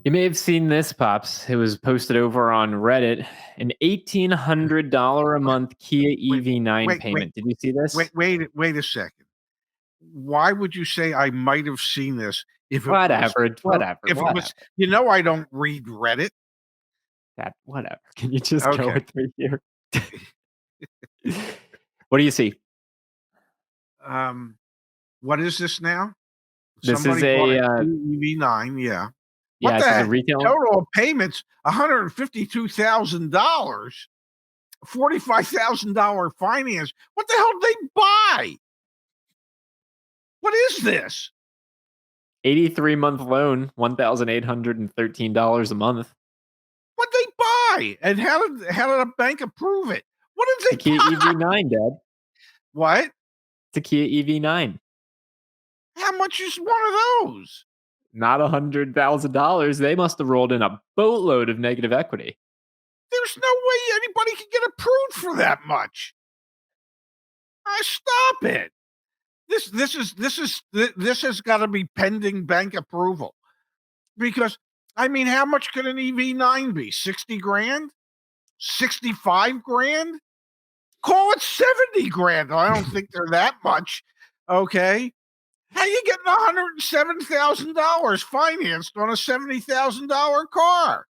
You may have seen this, Pops. It was posted over on Reddit. An $1,800 a month Kia Wait, EV9 wait, wait, payment. Did you see this? wait a second. Why would you say I might have seen this if it was, Whatever, well, whatever, if it whatever. was, I don't read Reddit. That whatever. Can you just go Okay. with me here? What do you see? Um, what is this now? This is Somebody bought a a Kia EV9. Yeah. What yeah. the This is a heck? retail. Total of payments $152,000. $45,000 finance. What the hell did they buy? What is this? 83-month loan, $1,813 a month. What did they buy? And how did a bank approve it? What The did they Kia buy? EV9, Dad. What? It's a Kia EV9. How much is one of those? Not $100,000. They must have rolled in a boatload of negative equity. There's no way anybody can get approved for that much. Stop it. This has got to be pending bank approval. Because I mean, how much could an EV9 be? 60 grand? 65 grand? Call it 70 grand. I don't think they're that much. Okay. How you getting $107,000 financed on a $70,000 car?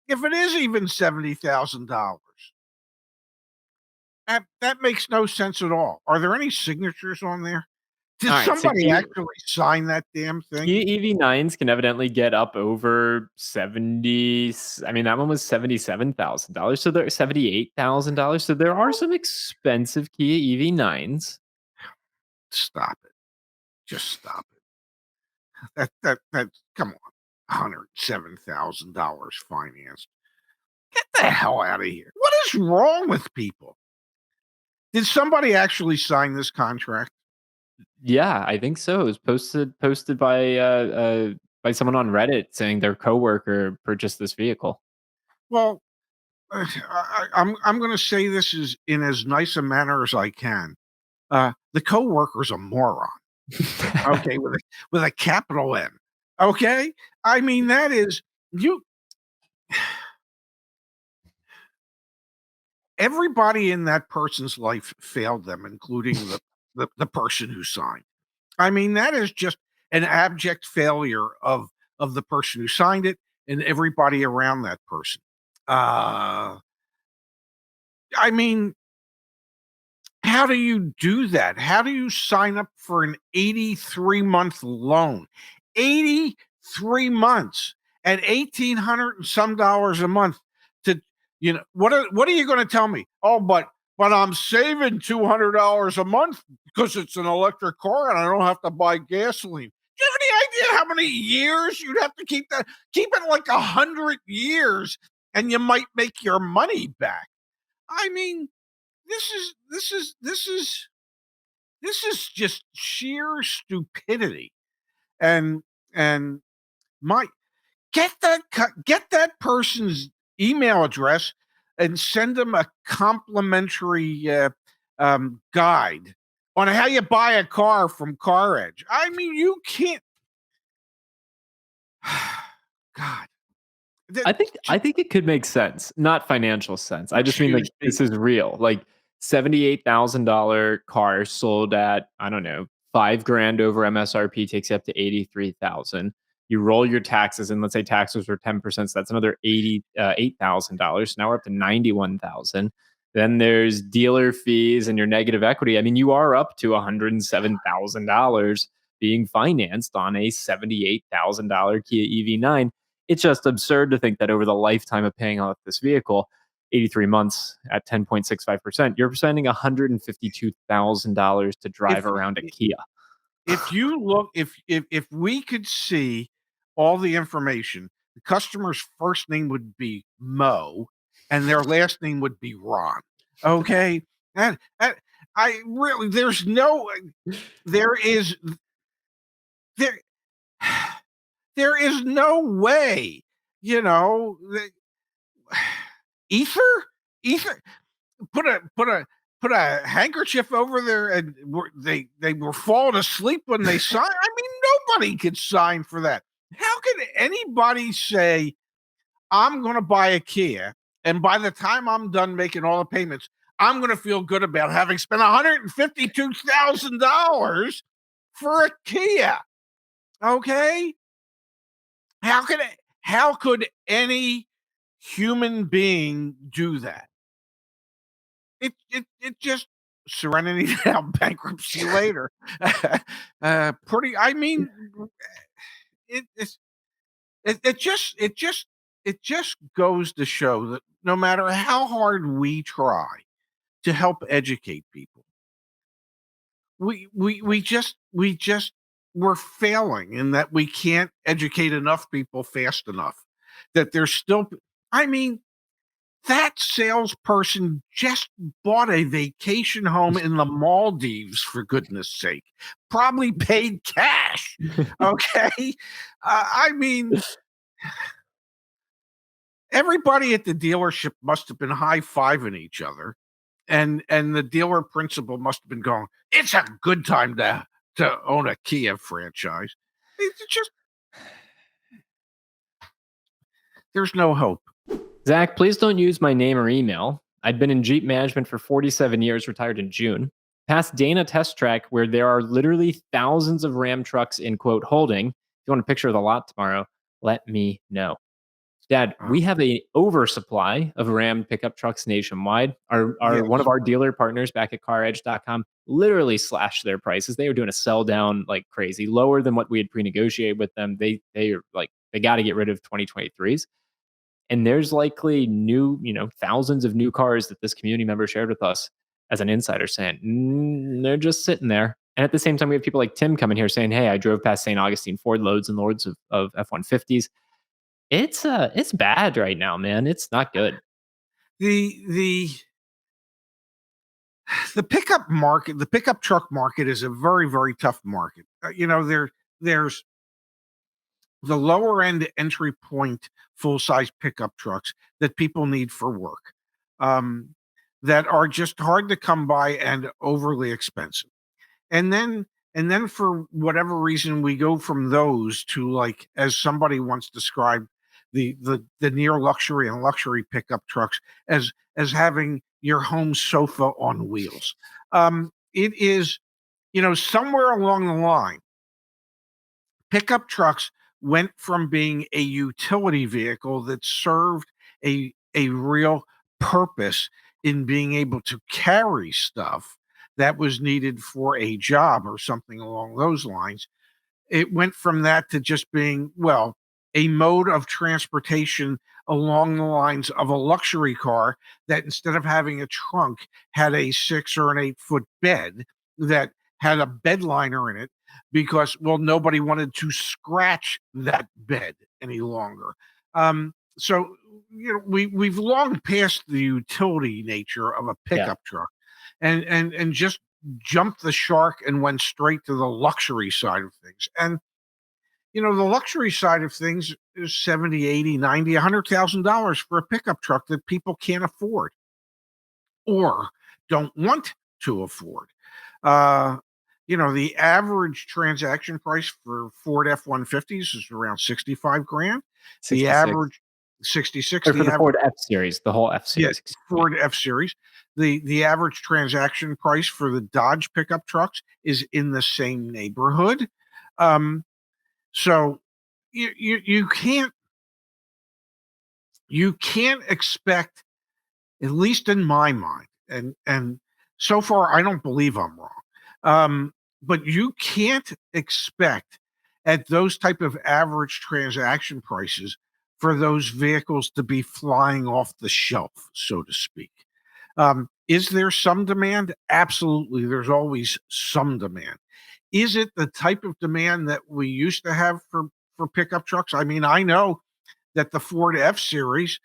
If it is even $70,000. That makes no sense at all. Are there any signatures on there? Did somebody actually sign that damn thing? Kia EV9s can evidently get up over 70. I mean, that one was $77,000. So they're $78,000. So there are some expensive Kia EV9s. Stop it. Just stop it. That come on. $107,000 financed. Get the hell out of here. What is wrong with people? Did somebody actually sign this contract? Yeah, I think so. It was posted by someone on Reddit saying their coworker purchased this vehicle. Well, I'm going to say this is in as nice a manner as I can. The coworker's a moron. Okay, with a capital M. Okay, I mean that is you. Everybody in that person's life failed them, including the person who signed. I mean, that is just an abject failure of the person who signed it and everybody around that person. I mean, how do you do that? How do you sign up for an 83-month loan? 83 months at $1,800 and some dollars a month to, what are you going to tell me? Oh, but I'm saving $200 a month because it's an electric car and I don't have to buy gasoline. Do you have any idea how many years you'd have to keep that? Keep it like 100 years and you might make your money back. I mean, this is just sheer stupidity. And my get that person's email address and send them a complimentary guide on how you buy a car from CarEdge. I mean, you can't. God. I think it could make sense, not financial sense. I just mean like this is real. Like $78,000 car sold at, I don't know, $5,000 over MSRP takes you up to 83,000. You roll your taxes, and let's say taxes were 10%, so that's another $88,000. Now we're up to 91,000. Then there's dealer fees and your negative equity. I mean, you are up to $107,000 being financed on a $78,000 Kia EV9. It's just absurd to think that over the lifetime of paying off this vehicle, 83 months at 10.65%, you're spending $152,000 to drive around a Kia. If you look, if we could see all the information, the customer's first name would be Mo, and their last name would be Ron. Okay, and I really, there is no way, ether, put a handkerchief over there, and they were falling asleep when they signed. I mean, nobody could sign for that. How can anybody say, I'm going to buy a Kia, and by the time I'm done making all the payments, I'm going to feel good about having spent $152,000 for a Kia? Okay? How could how could any human being do that? It just serenity now, bankruptcy later. Pretty. I mean, it's it just goes to show that no matter how hard we try to help educate people, we just we're failing in that we can't educate enough people fast enough. That there's still, I mean, that salesperson just bought a vacation home in the Maldives, for goodness sake. Probably paid cash. Okay. I mean, everybody at the dealership must have been high-fiving each other. And the dealer principal must have been going, it's a good time to own a Kia franchise. It's just, there's no hope. Zach, please don't use my name or email. I'd been in Jeep management for 47 years, retired in June. Past Dana test track where there are literally thousands of Ram trucks in quote holding. If you want a picture of the lot tomorrow, let me know. Dad, we have a oversupply of Ram pickup trucks nationwide. One of our dealer partners back at CarEdge.com literally slashed their prices. They were doing a sell down like crazy, lower than what we had pre-negotiated with them. They are like they got to get rid of 2023s. And there's likely thousands of new cars that this community member shared with us as an insider saying they're just sitting there. And at the same time, we have people like Tim coming here saying, "Hey, I drove past St. Augustine Ford loads and loads of F-150s." It's bad right now, man. It's not good. The the pickup market, the pickup truck market is a very, very tough market. There's the lower end entry point full size pickup trucks that people need for work, um, that are just hard to come by and overly expensive. And then for whatever reason we go from those to, like, as somebody once described, the near luxury and luxury pickup trucks as having your home sofa on wheels. It is, somewhere along the line, pickup trucks went from being a utility vehicle that served a real purpose in being able to carry stuff that was needed for a job or something along those lines. It went from that to just being, well, a mode of transportation along the lines of a luxury car that, instead of having a trunk, had a 6 or 8 foot bed that had a bed liner in it, because, well, nobody wanted to scratch that bed any longer. So we've long passed the utility nature of a pickup truck, and just jumped the shark and went straight to the luxury side of things. And the luxury side of things is 70, 80, 90, $100,000 for a pickup truck that people can't afford or don't want to afford. Uh, the average transaction price for Ford F-150s is around 65 grand. The 66. average 66. Or for the Ford F series, the whole F Yeah, series. Ford F series. The average transaction price for the Dodge pickup trucks is in the same neighborhood. So you can't expect, at least in my mind, and so far I don't believe I'm wrong. But you can't expect, at those type of average transaction prices, for those vehicles to be flying off the shelf, so to speak. Is there some demand? Absolutely. There's always some demand. Is it the type of demand that we used to have for pickup trucks? I mean, I know that the Ford F Series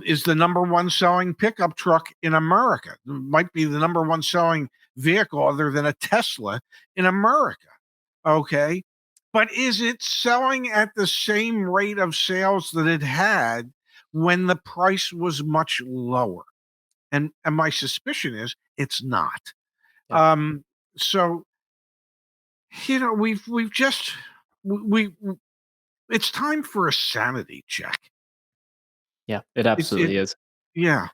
is the number one selling pickup truck in America. It might be the number one selling vehicle other than a Tesla in America. Okay. But is it selling at the same rate of sales that it had when the price was much lower? And my suspicion is it's not. Yep. So we've just we it's time for a sanity check. Yeah, it It absolutely is. yeah.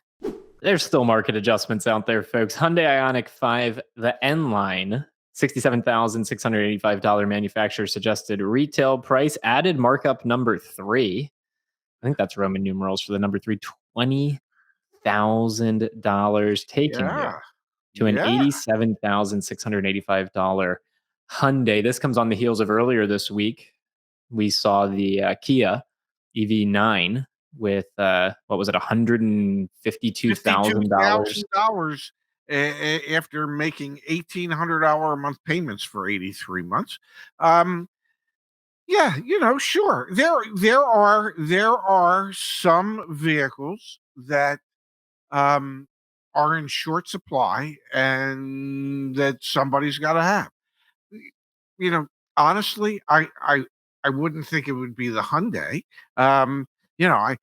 There's still market adjustments out there, folks. Hyundai IONIQ 5, the N line, $67,685 manufacturer suggested retail price, added markup number 3. I think that's Roman numerals for the number 3, $20,000, taking you Yeah. to an Yeah. $87,685 Hyundai. This comes on the heels of earlier this week. We saw the Kia EV9 with what was it, $152,000. $52,000 after making $1,800 a month payments for 83 months. Yeah, sure. There are some vehicles that are in short supply and that somebody's got to have. You know, honestly, I wouldn't think it would be the Hyundai. Um, you know,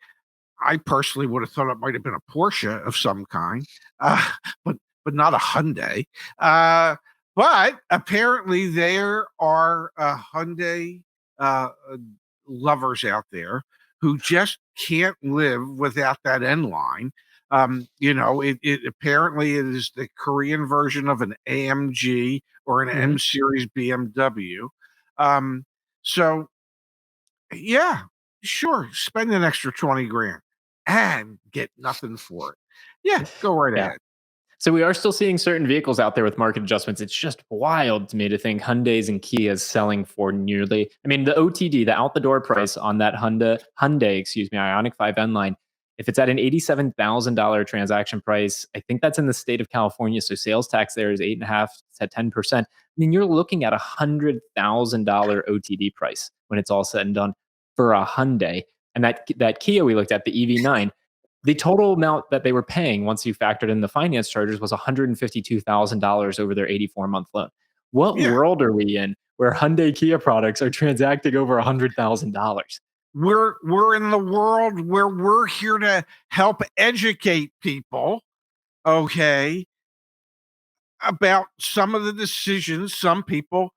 I personally would have thought it might have been a Porsche of some kind, uh, but but not a Hyundai. Uh, but apparently, there are Hyundai uh, lovers out there who just can't live without that N line. It apparently it is the Korean version of an AMG or an Mhm. M series BMW. Um, so yeah, sure. Spend an extra 20 grand and get nothing for it. Yeah, go right Yeah. ahead. So we are still seeing certain vehicles out there with market adjustments. It's just wild to me to think Hyundais and Kias selling for nearly. I mean, the OTD, the out the door price on that Hyundai, excuse me, IONIQ 5 N line. If it's at an $87,000 transaction price, I think that's in the state of California. So sales tax there is 8.5 to 10%. I mean, you're looking at $100,000 OTD price when it's all said and done for a Hyundai. And that Kia we looked at, the EV9, the total amount that they were paying once you factored in the finance charges was $152,000 over their 84-month loan. What Yeah, world are we in where Hyundai Kia products are transacting over $100,000? we're in the world where we're here to help educate people, okay, about some of the decisions some people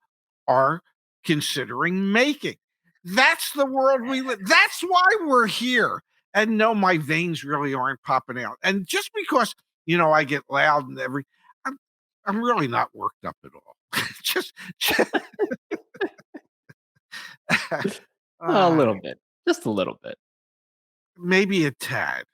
are considering making. That's the world we live. That's why we're here. And no, my veins really aren't popping out. And just because I get loud and I'm I'm really not worked up at all. just A uh, little bit, just a little bit. maybe a tad.